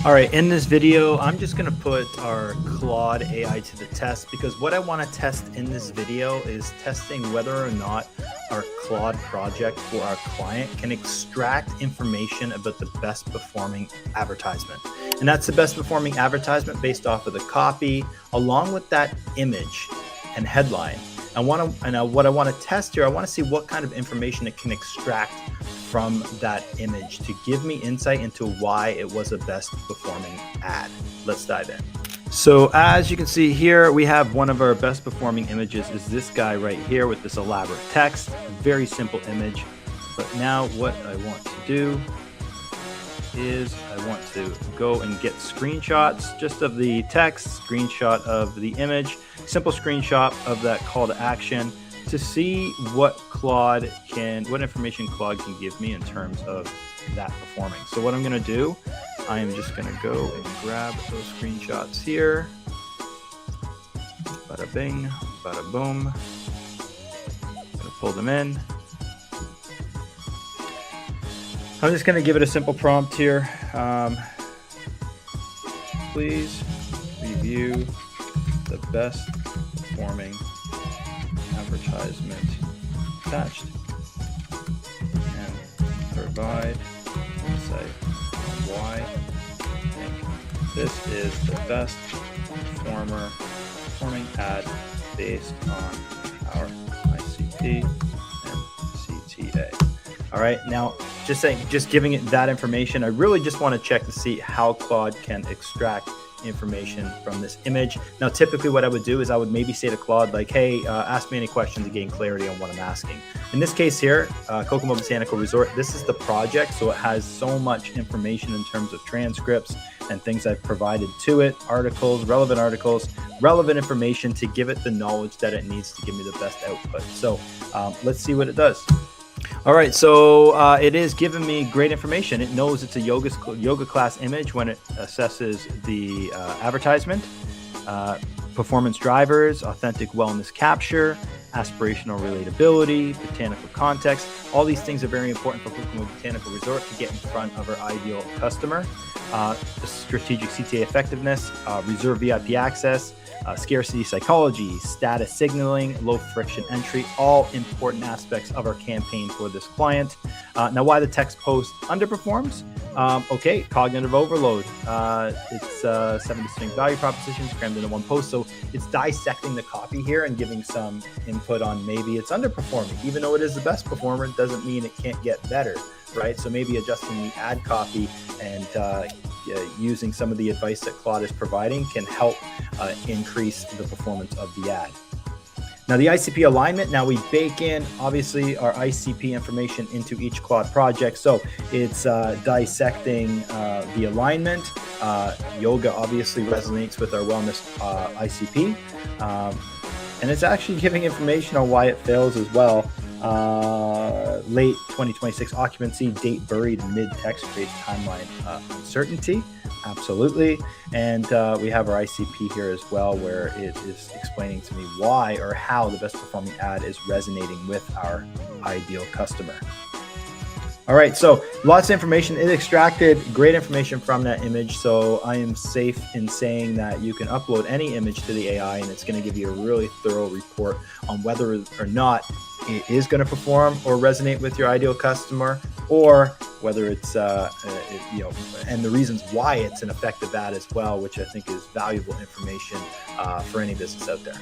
All right, in this video, I'm just going to put our Claude AI to the test because what I want to test in this video is testing whether or not our Claude project for our client can extract information about the best performing advertisement. And that's the best performing advertisement based off of the copy, along with that image and headline. What I want to test here, I want to see what kind of information it can extract from that image to give me insight into why it was a best performing ad. Let's dive in. So as you can see here, we have one of our best performing images is this guy right here with this elaborate text, very simple image. But now what I want to do is I want to go and get screenshots just of the text, screenshot of the image, simple screenshot of that call to action to see what information Claude can give me in terms of that performing. So what I'm going to do, I am just going to go and grab those screenshots here. Bada bing, bada boom. I'm going to pull them in. I'm just going to give it a simple prompt here. Please review the best performing advertisement attached and provide insight on why I think this is the best performing ad based on our ICP and CTA. All right, now just giving it that information, I really just want to check to see how Claude can extract information from this image. Now, typically what I would do is I would maybe say to Claude, like, hey, ask me any questions to gain clarity on what I'm asking. In this case here, Kokomo Botanical Resort, this is the project, so it has so much information in terms of transcripts and things I've provided to it, relevant information to give it the knowledge that it needs to give me the best output. So let's see what it does. All right, so it is giving me great information. It knows it's a yoga class image when it assesses the advertisement, performance drivers, authentic wellness capture, aspirational relatability, botanical context. All these things are very important for Kokomo Botanical Resort to get in front of our ideal customer. Strategic CTA effectiveness, reserve VIP access, scarcity psychology, status signaling, low friction entry, all important aspects of our campaign for this client. Now, why the text post underperforms? Okay, cognitive overload. It's 7 distinct value propositions crammed into one post. So it's dissecting the copy here and giving some input on maybe it's underperforming. Even though it is the best performer, it doesn't mean it can't get better, right? So maybe adjusting the ad copy and using some of the advice that Claude is providing can help increase the performance of the ad. Now, the ICP alignment, now we bake in, obviously, our ICP information into each Claude project. So it's dissecting the alignment. Yoga obviously resonates with our wellness ICP. And it's actually giving information on why it fails as well. Late 2026 occupancy, date buried, mid-text creates timeline uncertainty. Absolutely. And we have our ICP here as well, where it is explaining to me why or how the best performing ad is resonating with our ideal customer. All right, so lots of information. It extracted great information from that image. So I am safe in saying that you can upload any image to the AI and it's going to give you a really thorough report on whether or not it is going to perform or resonate with your ideal customer, or whether it's, and the reasons why it's an effective ad as well, which I think is valuable information for any business out there.